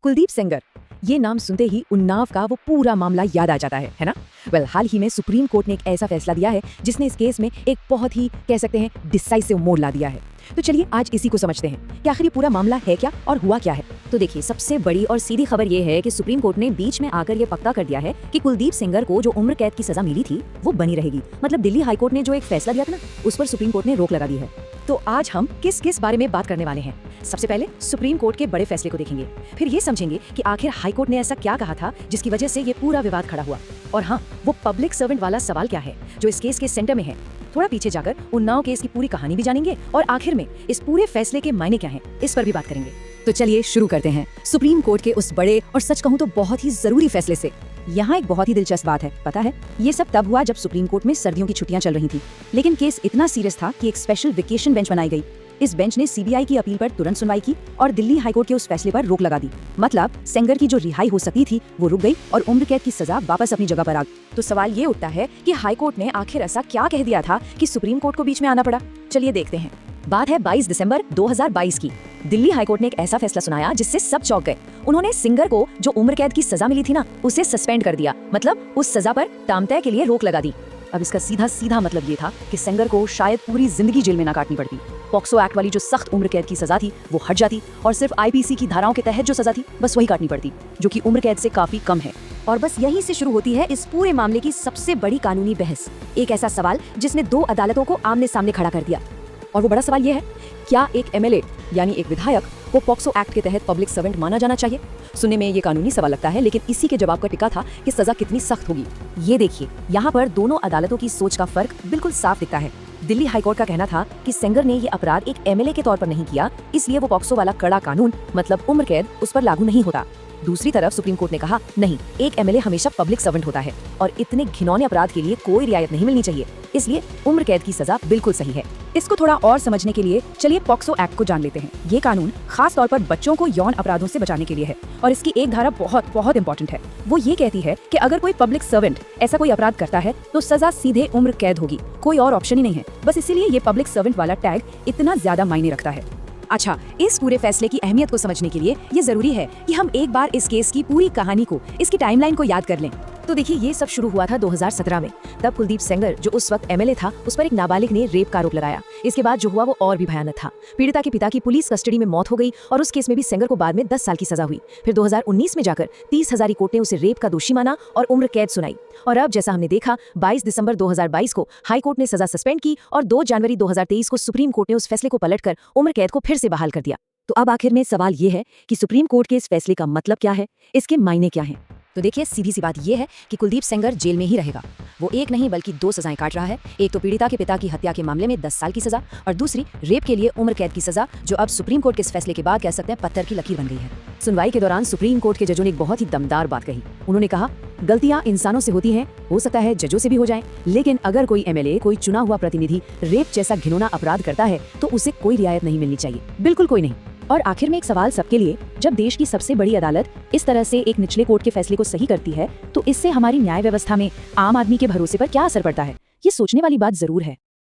कुलदीप सेंगर, ये नाम सुनते ही उन्नाव का वो पूरा मामला याद आ जाता है ना? हाल ही में सुप्रीम कोर्ट ने एक ऐसा फैसला दिया है जिसने इस केस में एक बहुत ही कह सकते हैं डिसाइसिव मोड़ ला दिया है। तो चलिए आज इसी को समझते हैं कि आखिर ये पूरा मामला है क्या और हुआ क्या है। तो देखिए, सबसे बड़ी और सीधी खबर ये है कि सुप्रीम कोर्ट ने बीच में आकर ये पक्का कर दिया है कि कुलदीप सेंगर को जो उम्र कैद की सजा मिली थी वो बनी रहेगी। मतलब दिल्ली हाई कोर्ट ने जो एक फैसला दिया था ना, उस पर सुप्रीम कोर्ट ने रोक लगा दी है। तो आज हम किस किस बारे में बात करने वाले हैं। सबसे पहले सुप्रीम कोर्ट के बड़े फैसले को देखेंगे, फिर ये समझेंगे कि आखिर हाई कोर्ट ने ऐसा क्या कहा था जिसकी वजह से ये पूरा विवाद खड़ा हुआ, और हाँ, वो पब्लिक सर्वेंट वाला सवाल क्या है जो इस केस के सेंटर में है। थोड़ा पीछे जाकर उन्नाव केस की पूरी कहानी भी जानेंगे और आखिर में इस पूरे फैसले के मायने क्या हैं, इस पर भी बात करेंगे। तो चलिए शुरू करते हैं सुप्रीम कोर्ट के उस बड़े और सच कहूँ तो बहुत ही जरूरी फैसले से। यहाँ एक बहुत ही दिलचस्प बात है, पता है, ये सब तब हुआ जब सुप्रीम कोर्ट में सर्दियों की छुट्टियां चल रही थी, लेकिन केस इतना सीरियस था कि एक स्पेशल वेकेशन बेंच बनाई गई। इस बेंच ने सीबीआई की अपील पर तुरंत सुनवाई की और दिल्ली हाईकोर्ट के उस फैसले पर रोक लगा दी। मतलब सेंगर की जो रिहाई हो सकती थी वो रुक गई और उम्र कैद की सजा वापस अपनी जगह पर आ गई। तो सवाल ये उठता है कि हाईकोर्ट ने आखिर ऐसा क्या कह दिया था कि सुप्रीम कोर्ट को बीच में आना पड़ा। चलिए देखते हैं। बात है 22 दिसंबर 2022 की। दिल्ली हाईकोर्ट ने एक ऐसा फैसला सुनाया जिससे सब चौंक गए। उन्होंने सिंगर को जो उम्र कैद की सजा मिली थी ना, उसे सस्पेंड कर दिया। मतलब उस सजा पर तामतय के लिए रोक लगा दी। अब इसका सीधा सीधा मतलब ये था कि सेंगर को शायद पूरी जिंदगी जेल में ना काटनी पड़ती। पॉक्सो एक्ट वाली जो सख्त उम्र कैद की सजा थी वो हट जाती और सिर्फ आईपीसी की धाराओं के तहत जो सजा थी बस वही काटनी पड़ती, जो कि उम्र कैद से काफी कम है। और बस यहीं से शुरू होती है इस पूरे मामले की सबसे बड़ी कानूनी बहस। एक ऐसा सवाल जिसने दो अदालतों को आमने सामने खड़ा कर दिया। और वो बड़ा सवाल ये है, क्या एक एमएलए यानी एक विधायक को पॉक्सो एक्ट के तहत पब्लिक सर्वेंट माना जाना चाहिए? सुनने में ये कानूनी सवाल लगता है, लेकिन इसी के जवाब का टिका था कि सजा कितनी सख्त होगी। ये देखिए, यहाँ पर दोनों अदालतों की सोच का फर्क बिल्कुल साफ दिखता है। दिल्ली हाईकोर्ट का कहना था कि सेंगर ने ये अपराध एक एमएलए के तौर पर नहीं किया, इसलिए वो पॉक्सो वाला कड़ा कानून मतलब उम्र कैद उस पर लागू नहीं होता। दूसरी तरफ सुप्रीम कोर्ट ने कहा, नहीं, एक एमएलए हमेशा पब्लिक सर्वेंट होता है और इतने घिनौने अपराध के लिए कोई रियायत नहीं मिलनी चाहिए, इसलिए उम्र कैद की सजा बिल्कुल सही है। इसको थोड़ा और समझने के लिए चलिए पॉक्सो एक्ट को जान लेते हैं। ये कानून खास तौर पर बच्चों को यौन अपराधों से बचाने के लिए है और इसकी एक धारा बहुत बहुत इंपॉर्टेंट है। वो ये कहती है कि अगर कोई पब्लिक सर्वेंट ऐसा कोई अपराध करता है तो सजा सीधे उम्र कैद होगी, कोई और ऑप्शन ही नहीं है। बस इसीलिए ये पब्लिक सर्वेंट वाला टैग इतना ज्यादा मायने रखता है। अच्छा, इस पूरे फैसले की अहमियत को समझने के लिए ये जरूरी है कि हम एक बार इस केस की पूरी कहानी को, इसकी टाइमलाइन को याद कर लें। तो देखिए, ये सब शुरू हुआ था 2017 में। तब कुलदीप सेंगर जो उस वक्त एमएलए था, उस पर एक नाबालिग ने रेप का आरोप लगाया। इसके बाद जो हुआ वो और भी भयानक था। पीड़िता के पिता की पुलिस कस्टडी में मौत हो गई और उस केस में भी सेंगर को बाद में 10 साल की सजा हुई। फिर 2019 में जाकर 30 हजारी कोर्ट ने उसे रेप का दोषी माना और उम्र कैद सुनाई। और अब जैसा हमने देखा, 22 दिसंबर 2022 को हाई कोर्ट ने सजा सस्पेंड की और 2 जनवरी 2023 को सुप्रीम कोर्ट ने उस फैसले को पलटकर उम्र कैद को फिर से बहाल कर दिया। तो अब आखिर में सवाल ये है कि सुप्रीम कोर्ट के इस फैसले का मतलब क्या है, इसके मायने क्या हैं? तो देखिए, सीधी सी बात ये है कि कुलदीप सेंगर जेल में ही रहेगा। वो एक नहीं बल्कि 2 सजाएं काट रहा है। एक तो पीड़िता के पिता की हत्या के मामले में 10 साल की सजा और दूसरी रेप के लिए उम्र कैद की सजा, जो अब सुप्रीम कोर्ट के इस फैसले के बाद कह सकते हैं पत्थर की लकीर बन गई है। सुनवाई के दौरान सुप्रीम कोर्ट के जजों ने एक बहुत ही दमदार बात कही। उन्होंने कहा, गलतियां इंसानों से होती हैं, हो सकता है जजों से भी हो जाएं, लेकिन अगर कोई एमएलए, कोई चुना हुआ प्रतिनिधि रेप जैसा घिनौना अपराध करता है तो उसे कोई रियायत नहीं मिलनी चाहिए, बिल्कुल कोई नहीं। और आखिर में एक सवाल सबके लिए, जब देश की सबसे बड़ी अदालत इस तरह से एक निचले कोर्ट के फैसले को सही करती है तो इससे हमारी न्याय व्यवस्था में आम आदमी के भरोसे पर क्या असर पड़ता है? ये सोचने वाली बात जरूर है।